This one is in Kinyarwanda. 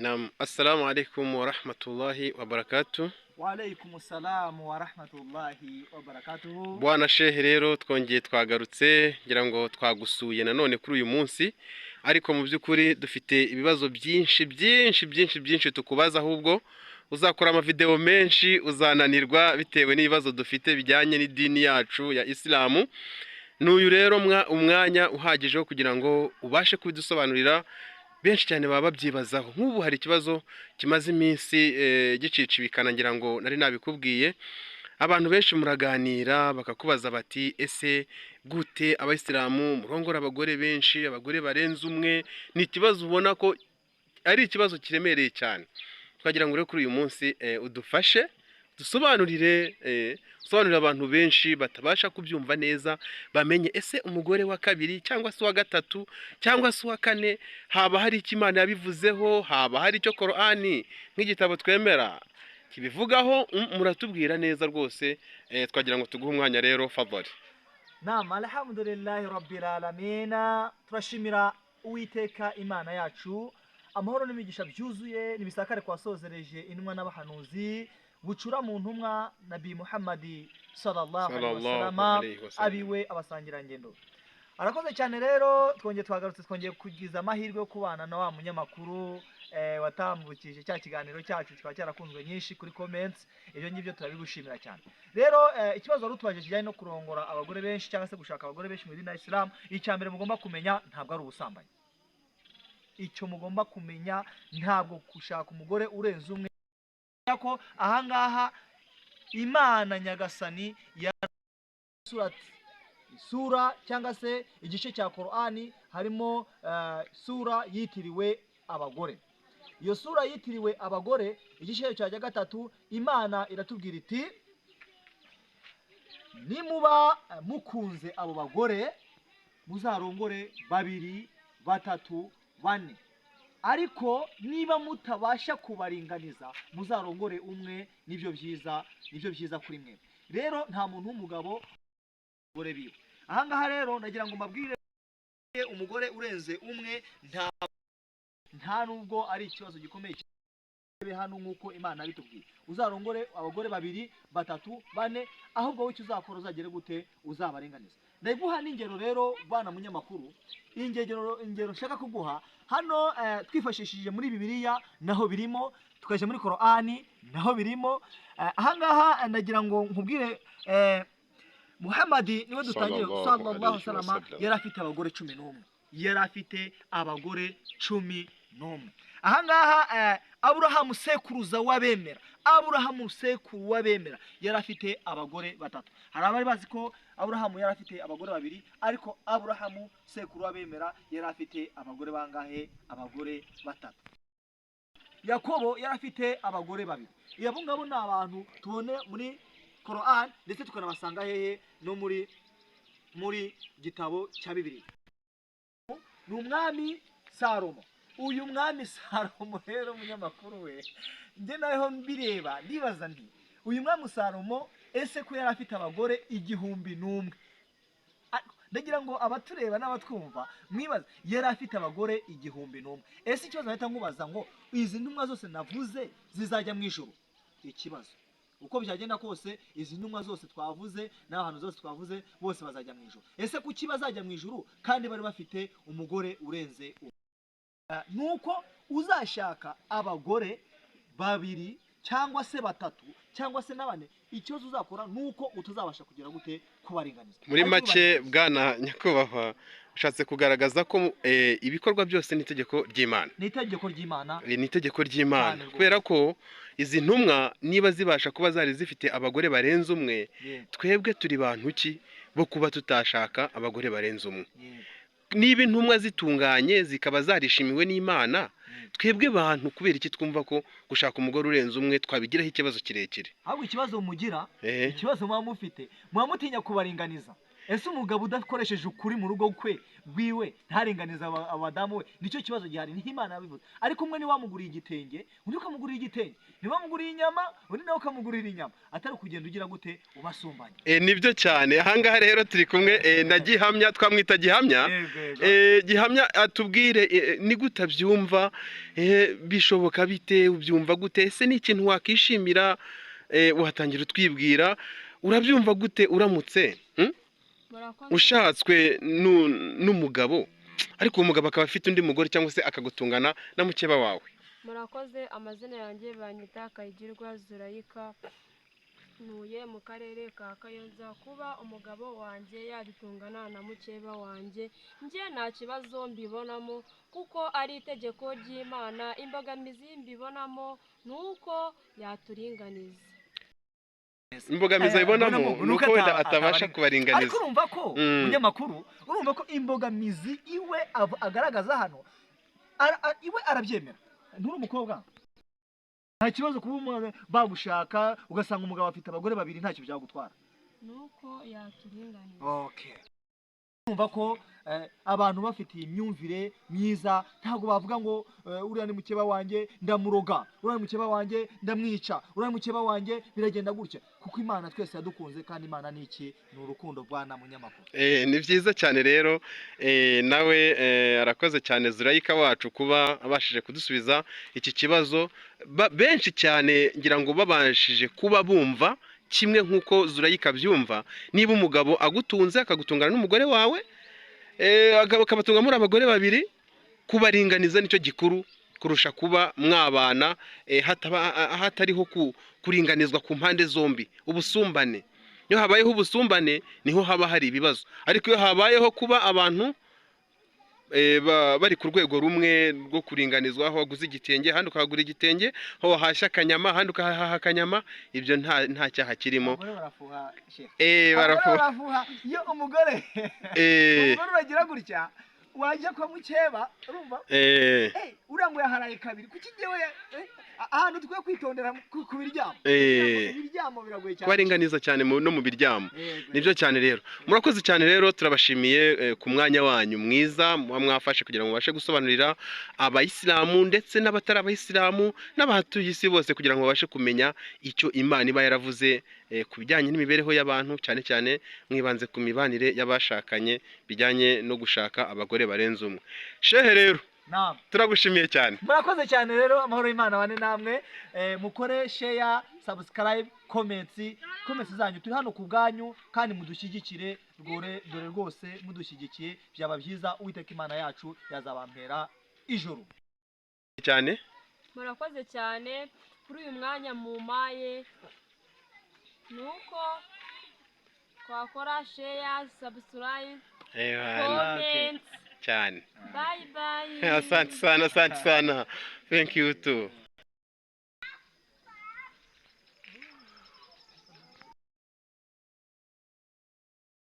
Naam, assalamu alaikum wa rahmatullahi wa barakatuh. Wa alaikum salam wa rahmatullahi wa barakatuh. Bwana Shehe rero twongeye twagarutse ngira ngo twagusuye nanone kuri uyu munsi, ariko mu by'ukuri dufite ibibazo byinshi tukubaza, ahubwo uzakora amavideo menshi uzananirwa bitewe n'ibibazo dufite bijyanye n'idini yacu ya Islamu. N'uyu rero umwanya uhagije wo kugira ngo ubashe kubidusobanurira. Benshi cyane baba babyibazaho. Nk'ubu hari ikibazo kimaze iminsi gicicibikana, ngira ngo nari nabikubwiye. Abantu benshi muraganira bakakubaza bati ese gute abayisilamu murongora abagore benshi, abagore barenze umwe? Ni ikibazo ubona ko ari ikibazo kiremereye cyane. Twagira ngo rero kuri uyu munsi udufashe dusobanurire abantu benshi batabasha kubyumva neza, bamenye ese umugore wa kabiri cyangwa se wa gatatu cyangwa se wa kane haba hari icyo Imana yabivuzeho, haba hari icyo Qur'ani nk'igitabo twemera kibivugaho. Muratubwira neza rwose. Twagira ngo tuguhe umwanya rero, fadhali. Naam, alhamdulillahi rabbil alamin. Turashimira Uwiteka Imana yacu, amahoro n'imigisha byuzuye nibisakare kwasozereje intumwa n'abahanuzi bucura mu ntumwa Nabi Muhammad sallallahu alaihi wasallam, abiwe abasangirangendo. Arakoze cyane rero, twongeye kugiza amahirwe yo kubana na wa munyamakuru watambukije cya kiganiro cyacu kikaba cyarakunzwe nyinshi kuri comments. Ibyo ngibyo turabigushimira cyane. Rero ikibazo rutubaje kijyanye no kurongora abagore benshi cyangwa se gushaka abagore benshi mu dini ya Islam, icyambere mugomba kumenya ntabwo ari ubusambanyi. Icyo mugomba kumenya, ntabwo gushaka umugore urenze umwe, ko ahangaha Imana Nyagasani ya sura cyangwa se igice cya Qur'ani harimo sura yitiriwe abagore. Iyo sura yitiriwe abagore igice cya gatatu, Imana iratubwira iti nimuba mukunze abo bagore muzarongore babiri, batatu, bane, ariko niba mutabasha kubaringaniza muzarongore umwe. Nibyo byiza kuri mwe. Rero nta muntu w'umugabo umugore biwe. Ahangaha rero ndagira ngo mbabwire, umugore urenze umwe nta nubwo ari ikibazo gikomeye hano nk'uko Imana bitubwiye. Uzarongore abagore babiri, batatu, bane, ahubwo wowe icyo uzakora uzagere gute? Uzabaringaniza. Ndaguha n'ingero rero bwana munyamakuru. Ingero nshaka kuguha hano twifashishije muri Bibiliya naho birimo, tukaje muri Qur'ani naho birimo. Ahangaha ndagira ngo nkubwire, Muhammad niwe dutangiye sallallahu alaihi wasallam yari afite abagore 11. Ahangaha Aburahamu sekuruza w'abemera, sekuru w'abemera yari afite abagore batatu. Hari abari bazi ko Aburahamu yari afite abagore babiri, ariko Aburahamu sekuru w'abemera yari afite abagore bangahe? Abagore batatu. Yakobo yari afite abagore babiri. Abo ngabo ni abantu tubone muri Qur'an ndetse tukanabasanga hehe no muri gitabo cya Bibiliya. Ni umwami Salomo. Uyu mwami Salomo rero munyamakuru we, nge naho mbireba ndibaza nti uyu mwami Salomo ese ko yari afite abagore 1,000. Ndagira ngo abatureba n'abatwumva mwibaza, yari afite abagore 1,000. Ese ikibazo nahita nkubaza ngo izi ntumwa zose navuze zizajya mu ijuru? Ikibazo uko byagenda kose izi ntumwa zose twavuze n'abantu zose twavuze bose bazajya mu ijuru. Ese kuki bazajya mu ijuru kandi bari bafite umugore urenze umwe? Nuko uzashaka abagore babiri cyangwa se batatu cyangwa se nabane, ikibazo uzakora nuko utazabasha kugera gute kubaringaniza. Muri make bwana nyakubahwa, ushatse kugaragaza ko ibikorwa byose ni itegeko ry'Imana. Ni itegeko ry'Imana. Ni itegeko ry'Imana, kubera ko izi ntumwa niba zibasha kuba zari zifite abagore barenze umwe, twebwe turi bantu ki bo kuba tutashaka abagore barenze umwe? Niba intumwa zitunganye zikaba zarishimiwe n'Imana, twebwe bantu kubera iki twumva ko gushaka umugore urenze umwe twabigiraho ikibazo kirekire? Ahubwo ikibazo mugira, ikibazo muba mufite, muba mutinya kubaringaniza. ese umugabo udakoresheje ukuri mu rugo kwe rwiwe ntaringaniza abadamu we nicyo kibazo gihari ni Imana yabivuze. ariko umwe ni wamuguriye igitenge undi ukamugurira igitenge, ni wamuguriye inyama undi nawe ukamugurira inyama, atari kugenda ugira gute ubasumbanya. Nibyo cyane. Ahangaha rero turi kumwe na Gihamya, twamwita Gihamya. Gihamya atubwire ni gute abyumva, bishoboka bite, ubyumva gute, ese ni ikintu wakishimira, watangira utwibwira urabyumva gute uramutse ushatswe n'umugabo ariko uwo mugabo akaba afite undi mugore cyangwa se akagutungana na mukeba wawe? Murakoze. Amazina yanjye banyita Kayigirwa Zurayika, ntuye mu karere ka Kayonza. Kuba umugabo wanjye yadutungana na mukeba wanjye njye nta kibazo mbibonamo kuko ari itegeko ry'Imana. Imbogamizi mbibonamo ni uko yaturinganiza. Imbogamizi ayibonamo ni uko wenda atabasha kubaringaniza. ariko urumva ko umunyamakuru, urumva ko imbogamizi iwe agaragaza hano iwe arabyemera. nturi umukobwa nta kibazo kuba bagushaka ugasanga umugabo afite abagore babiri ntacyo byagutwara, ni uko yaturinganiza. urumva ko abantu bafitiye imyumvire myiza ntabwo bavuga ngo uriya ni mukeba wanjye ndamuroga, uriya ni mukeba wanjye ndamwica, uriya ni mukeba wanjye biragenda gutya, kuko Imana twese yadukunze kandi Imana ni iki? Ni urukundo. Bwana munyamakuru, ni byiza cyane rero. Nawe arakoze cyane Zurayika wacu kuba abashije kudusubiza iki kibazo. Benshi cyane ngira ngo babashije kuba bumva kimwe nk'uko Zurayika byumva. Niba umugabo agutunze akagutungana n'umugore wawe, akabatunga muri abagore babiri, kubaringaniza nicyo gikuru kurusha kuba mwabana hatariho kuringanizwa ku mpande zombi. Ubusumbane, iyo habayeho ubusumbane niho haba hari ibibazo, ariko iyo habayeho kuba abantu bari ku rwego rumwe rwo kuringanizwa, aho waguze igitenge ahandi ukahagura igitenge, aho wahashya akanyama ahandi ukahaha akanyama, ibyo nta cyaha kirimo. barafuha iyo umugore uragira gutya wajya kwa mukeba, urumva uriya ngo yaharaye kabiri, kuki ngewe ahantu twe kwitondera ku biryamo. Ibiryamo biragoye cyane, kubaringaniza cyane no mu biryamo. Nibyo cyane rero. Murakoze cyane rero, turabashimiye ku mwanya wanyu mwiza mwafashe kugira ngo mubashe gusobanurira abayisilamu ndetse n'abatari abayisilamu n'abahatuye isi bose kugira ngo babashe kumenya icyo Imana iba yaravuze ku bijyanye n'imibereho y'abantu, cyane cyane mwibanze ku mibanire y'abashakanye bijyanye no gushaka abagore barenze umwe. Shehe rero turagushimiye cyane. Murakoze cyane rero, amahoro y'Imana bane namwe. Mukore share, subscribe, comments zanyu turi hano ku bwanyu, kandi mudushyigikire dore rwose mudushyigikiye byaba byiza. Uwiteka Imana yacu yazabampera ijoro cyane. Murakoze cyane kuri uyu mwanya mumaye, nuko twakora share, subscribe, comment cyane. Bye bye. Asante sana. Thank you too.